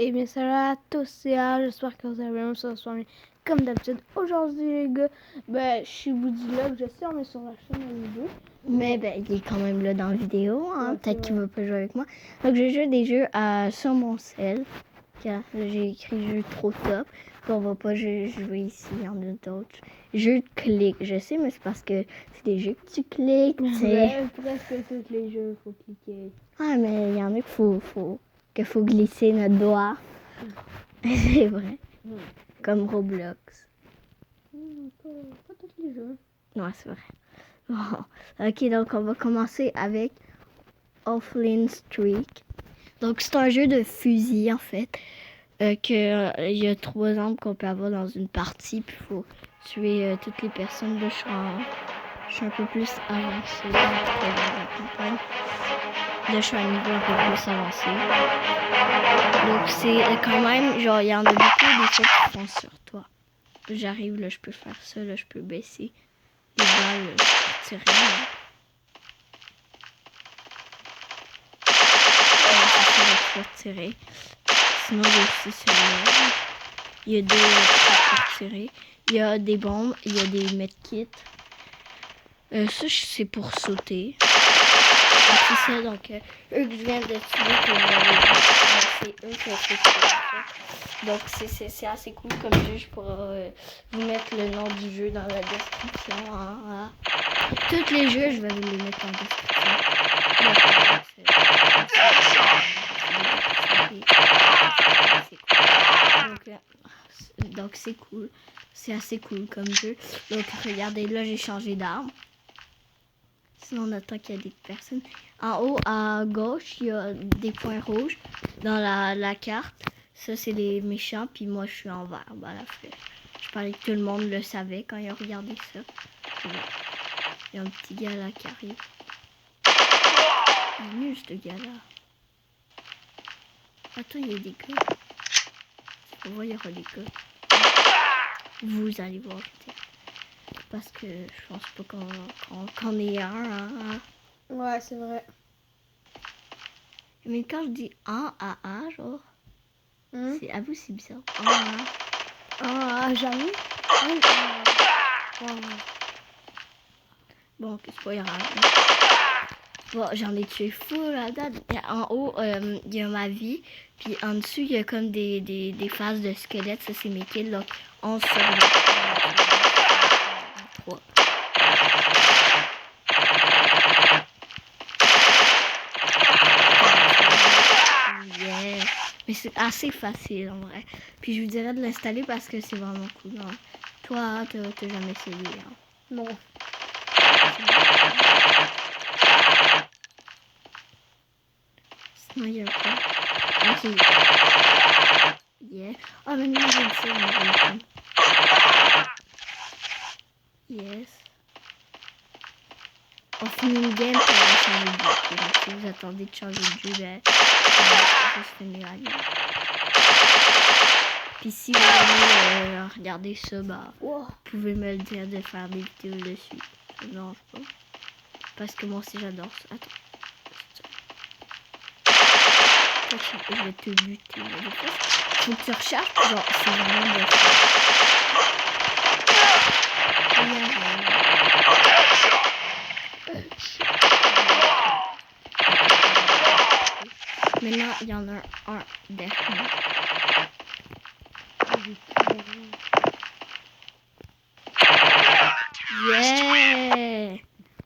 Et bien salut à tous et à j'espère que vous allez bien, ça se bien comme d'habitude. Aujourd'hui les gars, je suis Woodylog, je sais on est sur la chaîne à vidéo. Mais il est quand même là dans la vidéo, hein. Ouais, Peut-être qu'il veut pas jouer avec moi. Donc je joue des jeux sur mon cell. Car j'ai écrit jeu trop top. Puis on va pas jouer ici, il y en a d'autres. Jeux de clic, je sais, mais c'est parce que c'est des jeux que tu cliques, tu sais. Presque tous les jeux, faut cliquer. Ah, mais il y en a qu'il faut glisser notre doigt. C'est vrai. Comme Roblox. Pas tous les jeux. Ouais, c'est vrai. Bon. Ok, donc on va commencer avec Offline Streak. Donc c'est un jeu de fusil en fait. Il y a 3 armes qu'on peut avoir dans une partie. Puis il faut tuer toutes les personnes. Là, je suis un peu plus avancée dans la campagne. Là, je suis à un niveau un peu plus avancé. Donc c'est quand même, genre, il y en a beaucoup des choses qui font sur toi. J'arrive, là, je peux faire ça, là, je peux baisser les balles, je peux tirer. Là. Pour tirer. Sinon, il y a aussi celui-là. Il y a 2 pour tirer. Il y a des bombes, il y a des medkits. Ça, c'est pour sauter. Donc, c'est ça, donc, eux que je viens de tuer, c'est eux qui ont fait ça. Donc, c'est assez cool comme jeu. Je pourrais vous mettre le nom du jeu dans la description. Hein. Tous les jeux, je vais vous les mettre en description. Donc c'est cool. C'est assez cool comme jeu. Donc regardez, là j'ai changé d'arme. Sinon on attend qu'il y a des personnes. En haut à gauche, il y a des points rouges dans la carte. Ça c'est les méchants, puis moi je suis en vert. Je parlais que tout le monde le savait quand ils ont regardé ça. Il y a un petit gars là qui arrive. Il est nul ce gars là. Attends, il y a des gars. On va y avoir des gars. Vous allez voir. Parce que je pense pas qu'on est un. Hein. Ouais, c'est vrai. Mais quand je dis un à un, genre, c'est à vous, c'est bizarre. Jamais. Bon, c'est pas grave. Bon, j'en ai tué full à date. En haut, il y a ma vie. Puis en dessous, il y a comme des phases de squelettes. Ça, c'est mes kills. Donc, 11 sur 3. Yeah. Mais c'est assez facile en vrai. Puis je vous dirais de l'installer parce que c'est vraiment cool. Non. Toi, t'as jamais essayé. Hein? Non. Sinon, il y a quoi? Ah, c'est... Yeah. Ah, mais non, j'ai dit ça. Yes. On finit une game pour changer de jeu. Donc, si vous attendez de changer de jeu, on va juste finir à lui. Puis si vous voulez regarder ça, vous pouvez me le dire de faire des vidéos dessus. Ça me dérange pas. Parce que moi aussi j'adore ça. Attends. Je vais te buter. Faut que tu recharges. Genre, c'est vraiment de ça. Maintenant, il y en a un derrière. Yeah!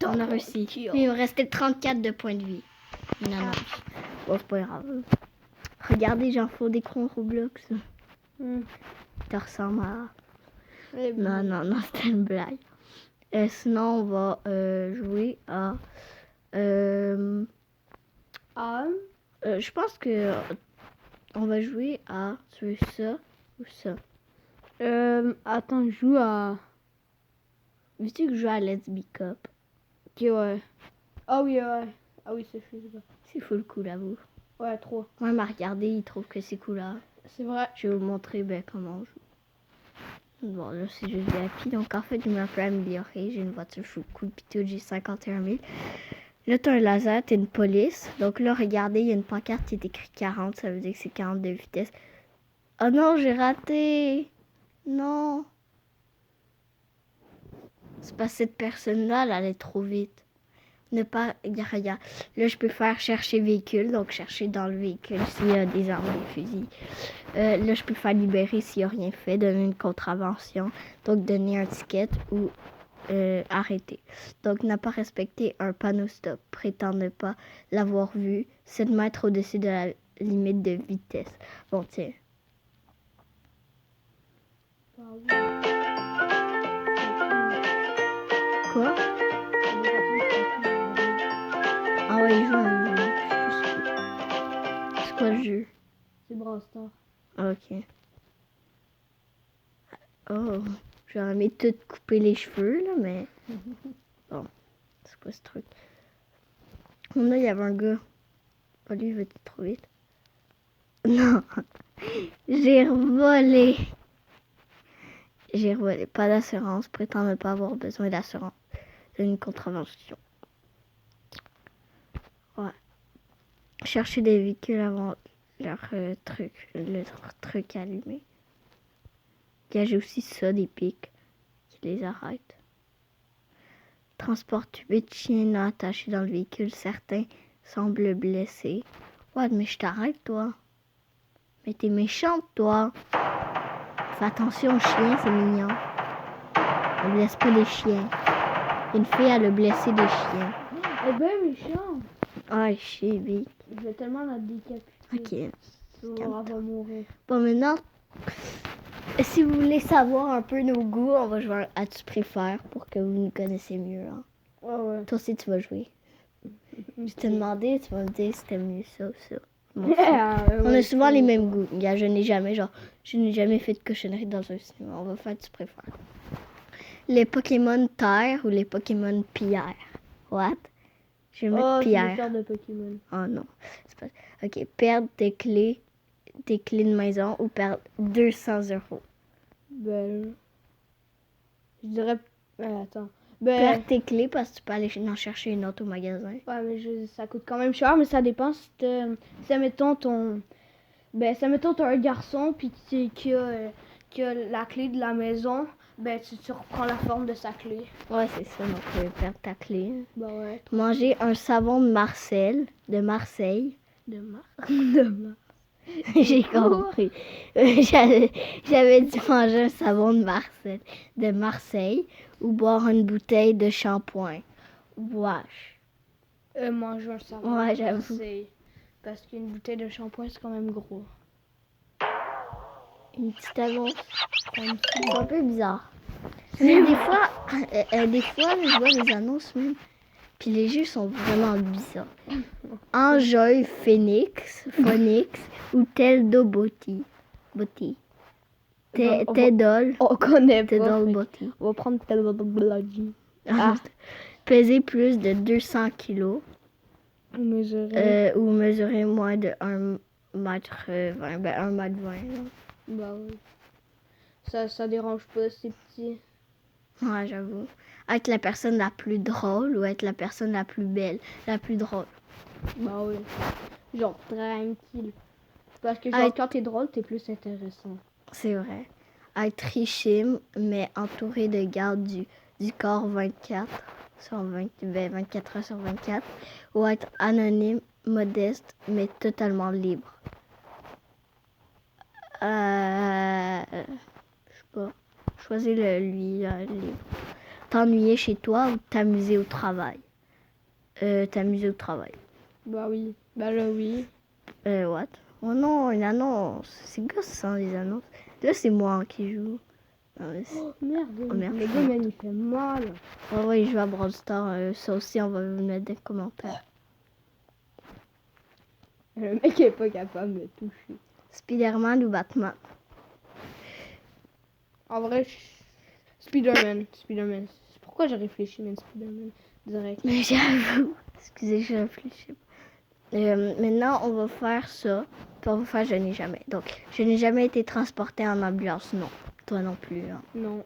On a réussi. Mais il me restait 34 de points de vie. Non. Bon, c'est pas grave. Regardez, j'en fais des crons Roblox. Ça ressemble à... Non, c'était une blague. Sinon, on va jouer à... je pense que on va jouer à... Tu veux ça ou ça? Attends, je joue à... Veux-tu que je joue à Let's Be Cup? Ok, ouais. Ah oui, ouais. Ah oui, c'est fou. C'est full cool à vous. Ouais, trop. Moi, il m'a regardé, il trouve que c'est cool là. C'est vrai. Je vais vous montrer comment on joue. Bon, là, c'est juste VIP. Donc, en fait, je me suis amélioré. J'ai une voiture full cool. Puis tout, j'ai 51 000. Là, t'as un laser, t'as une police. Donc là, regardez, il y a une pancarte qui est écrit 40. Ça veut dire que c'est 40 de vitesse. Oh non, j'ai raté. Non. C'est parce que cette personne-là, elle allait trop vite. Ne pas... Regarde. Là, je peux faire chercher véhicule. Donc, chercher dans le véhicule s'il y a des armes, des fusils. Là, je peux faire libérer s'il n'y a rien fait. Donner une contravention. Donc, donner un ticket ou arrêter. Donc, n'a pas respecté un panneau stop. Prétend ne pas l'avoir vu. 7 mètres au-dessus de la limite de vitesse. Bon, tiens. Quoi? Ah ouais, il joue un jeu. Je sais plus. C'est quoi le jeu? C'est Brawl Stars. Ok. Oh, j'aurais aimé tout couper les cheveux, là, mais... Bon, c'est quoi ce truc? Là, il y avait un gars. Oh, lui, il va être trop vite. Non, j'ai revolé. J'ai revolé. Pas d'assurance. Prétend ne pas avoir besoin d'assurance. C'est une contravention. Ouais. Chercher des véhicules avant leur le truc allumé. J'ai aussi ça, des pics qui les arrêtent. Transport 8 chiens non attachés dans le véhicule. Certains semblent blessés. Ouais, mais je t'arrête, toi. Mais t'es méchante, toi. Fais attention aux chiens, c'est mignon. On blesse pas les chiens. Une fille, elle a blessé des chiens. Eh ben, méchant. Ah, chien, Vic. Je vais tellement la décapiter. Ok. Elle va mourir. Bon, maintenant, si vous voulez savoir un peu nos goûts, on va jouer à Tu préfères pour que vous nous connaissiez mieux. Hein. Ouais. Toi aussi, tu vas jouer. Je t'ai demandé, tu vas me dire si t'aimes mieux ça ou ça. Bon, on a souvent les mêmes goûts. Je n'ai jamais fait de cochonnerie dans un cinéma. On va faire Tu préfères. Les Pokémon terre ou les Pokémon pierre? What? Je vais mettre pierre. C'est de Pokémon. Oh non. C'est pas... Ok, perdre tes clés de maison ou perdre 200 €. Ben, je dirais... attends. Perdre tes clés parce que tu peux aller en chercher une autre au magasin. Ouais, mais ça coûte quand même cher, mais ça dépend si mettons ton... ça mettons t'as un garçon puis qui a la clé de la maison, tu reprends la forme de sa clé. Ouais, c'est ça, donc tu peux perdre ta clé. Bah ouais. Manger un savon de Marseille. De Marseille. J'ai compris. J'avais dû manger un savon de Marseille ou boire une bouteille de shampoing. Wesh. Manger un savon. Ouais, j'avoue. Parce qu'une bouteille de shampoing, c'est quand même gros. Une petite annonce. C'est un peu bizarre. Mais des fois, je vois les annonces même. Puis les jeux sont vraiment bizarres. Enjoy Phoenix ou Teldo Botti. Teddle. On connaît pas. Teddle Botti. On va prendre Teddle Botti. Peser plus de 200 kilos. Mesurer. Ou mesurer moins de 1 mètre 20. 1 mètre 20. Là. Bah oui. Ça dérange pas, c'est petit. Ouais, j'avoue. Être la personne la plus drôle ou être la personne la plus belle, la plus drôle. Bah oui. Genre tranquille. Parce que quand t'es drôle, t'es plus intéressant. C'est vrai. Être richime, mais entouré de gardes du corps 24 heures sur 24. Ou être anonyme, modeste, mais totalement libre. Je sais pas. Choisis lui libre. T'ennuyer chez toi ou t'amuser au travail? T'amuser au travail. Bah oui. Bah là, oui. What? Oh non, une annonce. C'est gossant, les annonces. Là, c'est moi qui joue. Oh, merde. Merde. Le gars, il fait mal. Oh, ouais, il joue à Brawl Stars. Ça aussi, on va vous mettre des commentaires. Le mec est pas capable de me toucher. Spider-Man ou Batman? En vrai, Spider-Man. Pourquoi j'ai réfléchi, même Spider-Man direct? Mais j'avoue. Excusez, je réfléchis. Maintenant, on va faire ça. Puis on va faire Je n'ai jamais. Donc, je n'ai jamais été transportée en ambulance. Non. Toi non plus. Hein. Non.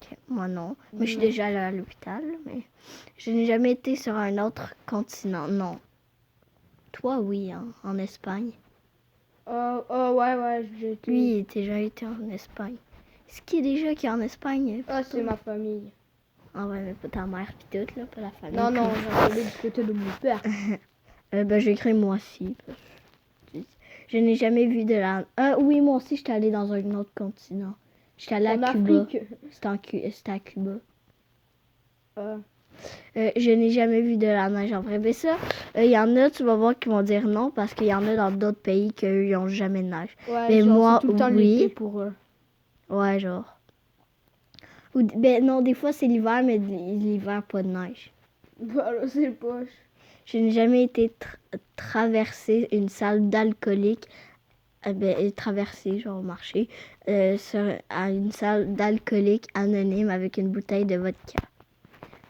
Okay. Moi non. Mais je suis Non. déjà allée à l'hôpital. Mais je n'ai jamais été sur un autre continent. Non. Toi, oui, hein, en Espagne. Ouais, j'ai été. Lui, il était déjà été en Espagne. Est-ce qu'il est déjà qui est en Espagne? Ah, c'est ma famille. Ah ouais, mais pas ta mère pis tout, là, pas la famille. Non, non, j'en allais du côté de mon père. Ben, j'ai écrit moi aussi. Je n'ai jamais vu de la... oui, moi aussi, j'étais allée dans un autre continent. J'étais allée En à Cuba. Afrique. C'était à Cuba. Euh, Je n'ai jamais vu de la neige en vrai. Mais ça, il y en a, tu vas voir, qui vont dire non parce qu'il y en a dans d'autres pays qu'eux, ils n'ont jamais de neige. ouais, Mais genre, moi, c'est tout le temps oui. l'été pour eux. Ouais, genre. Ou, ben non, des fois, c'est l'hiver, mais l'hiver, pas de neige. Voilà, c'est poche. Je n'ai jamais été traverser une salle d'alcoolique. Traverser, genre marcher, à une salle d'alcoolique anonyme avec une bouteille de vodka.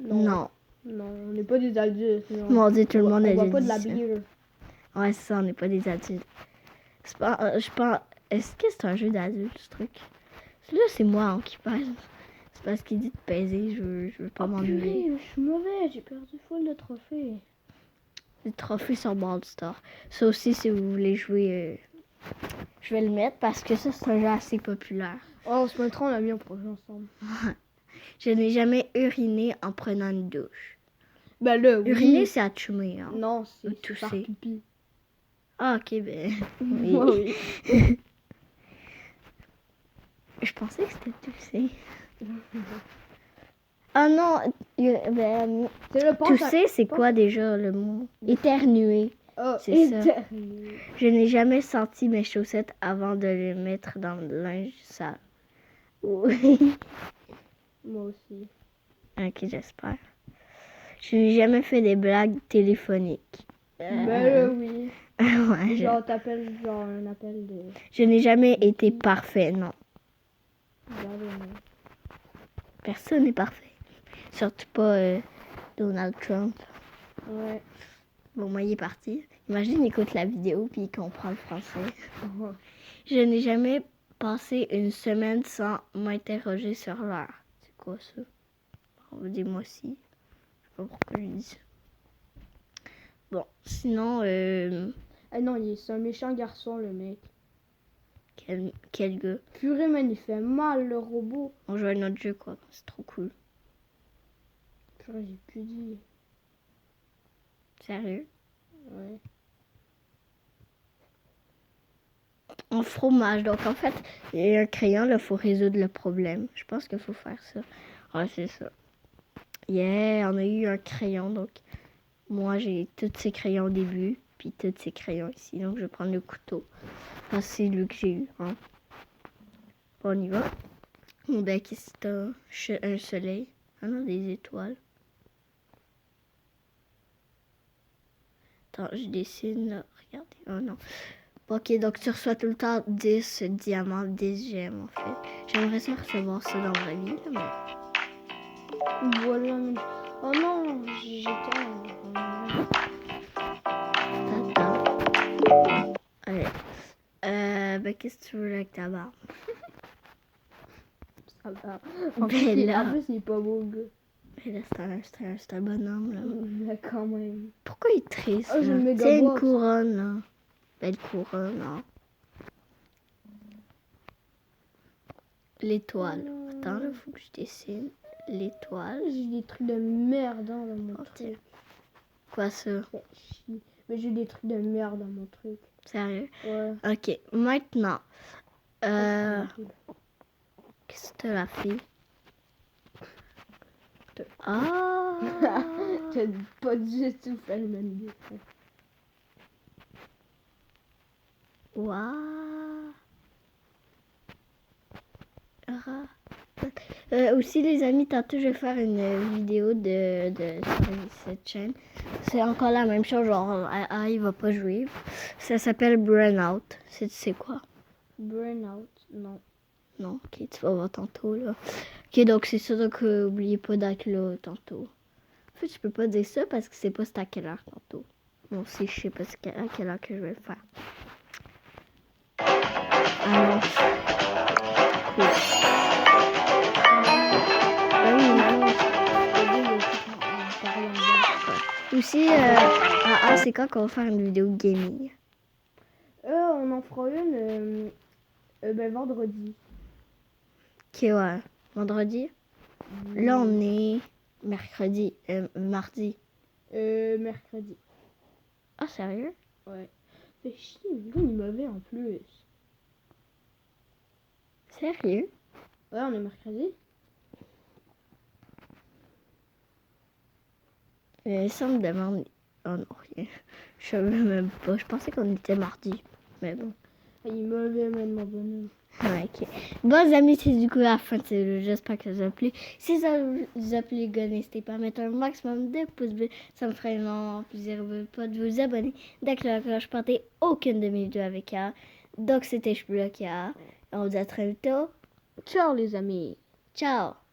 Non. Non, on n'est pas des adultes. Non. Mon Dieu, tout le monde a On voit dit pas de la ça. bière. Ouais, c'est ça, on n'est pas des adultes. C'est pas, je pense, est-ce que c'est un jeu d'adulte, ce truc? Là, c'est moi hein, qui parle. C'est parce qu'il dit de peser, je veux pas m'ennuyer. Purée, je suis mauvais, j'ai perdu full de trophées. Les trophées sur Brawl Stars. Ça aussi, si vous voulez jouer, je vais le mettre parce que ça, c'est un jeu assez populaire. Oh, on se mettra, on l'a mis en projet ensemble. Je n'ai jamais uriné en prenant une douche. Ben là, oui. Uriner, c'est atchumer. Hein. Non, Ou c'est faire tousser. pipi. Ah, ok, ben. Oui. Oui. Je pensais que c'était tousser. Ah non, ben, C'est le pense tousser, c'est quoi déjà le mot? Éternuer. Oh, c'est ça. éternuer. Je n'ai jamais senti mes chaussettes avant de les mettre dans le linge sale. Oui. Moi aussi. Ok, j'espère. Je n'ai jamais fait des blagues téléphoniques. Ben là, oui. Ouais, Genre, t'appelles genre un appel de... je n'ai jamais été parfait, non. J'avais non. Personne n'est parfait. Surtout pas Donald Trump. Ouais. Bon, moi, il est parti. Imagine, il écoute la vidéo puis il comprend le français. Oh. Je n'ai jamais passé une semaine sans m'interroger sur l'heure. C'est quoi ça? On va dire moi aussi. Je sais pas pourquoi je dis ça. Bon, sinon, Ah non, c'est un méchant garçon, le mec. quel gars? Purée, man, il fait mal, le robot. On joue à notre jeu, quoi. C'est trop cool. Purée, j'ai plus dit. Sérieux? Ouais. En fromage. Donc, en fait, il y a un crayon, là, il faut résoudre le problème. Je pense qu'il faut faire ça. Ouais, c'est ça. Yeah, on a eu un crayon. Donc, moi, j'ai tous ces crayons au début, puis tous ces crayons ici. Donc, je vais prendre le couteau. Parce que c'est lui que j'ai eu. Hein. Bon, on y va. Mon bec, c'est un soleil. Ah non, des étoiles. Attends, je dessine, là. Regardez. Oh non. Ok, donc tu reçois tout le temps 10 diamants, 10 gemmes en fait. J'aimerais ça recevoir ça dans ma vie, là, Voilà, man. Oh non, j'étais... mais. Attends. Allez. Ben, qu'est-ce que tu veux avec ta barbe? Ça va. Ben là. En plus, il est pas beau, le gars. Mais là, c'est un bonhomme, là. Mais quand même. Pourquoi il est triste? Oh, j'ai là? le méga C'est une box. couronne, là. Belle couronne, hein. L'étoile. Attends, là, faut que je dessine l'étoile. J'ai des trucs de merde hein, dans mon Oh, truc. Quoi ça? Fait chier. Mais j'ai des trucs de merde dans mon truc. Sérieux? Ouais. Ok, maintenant. Ah, Qu'est-ce que t'as la fille? Ah! T'as pas du tout fait le même dessin. Waouh! Aussi les amis, tantôt je vais faire une vidéo sur cette chaîne. C'est encore la même chose, genre il va pas jouer. Ça s'appelle Burnout. C'est quoi? Burnout, non. Non, ok, tu vas voir tantôt là. Ok, donc c'est ça, donc oubliez pas d'être là tantôt. En fait, je peux pas dire ça parce que c'est pas à quelle heure tantôt. Bon, aussi, je sais pas à quelle heure que je vais le faire. Ah non. Oui. aussi, c'est quand qu'on va faire une vidéo gaming? On en fera une vendredi. Ok, ouais. Vendredi? Là, on est mardi. Mercredi. Ah, sérieux? Ouais. Fait chier, le gars, il est mauvais en plus. Sérieux? Ouais, on est mercredi. Ça me demande... Oh non, rien. Je savais même pas. Je pensais qu'on était mardi. Mais bon. Il est mauvais, man, mon bonhomme. Ouais, ok. Bon, les amis, c'est du coup la fin de cette vidéo. J'espère que ça vous a plu. Si ça vous a plu, les gars, n'hésitez pas à mettre un maximum de pouces bleus. Ça me ferait énormément plaisir pas de vous abonner. D'activer la cloche pour ne aucune de mes vidéos avec K. Donc, c'était Chblock K. On vous dit à très bientôt. Ciao, les amis. Ciao!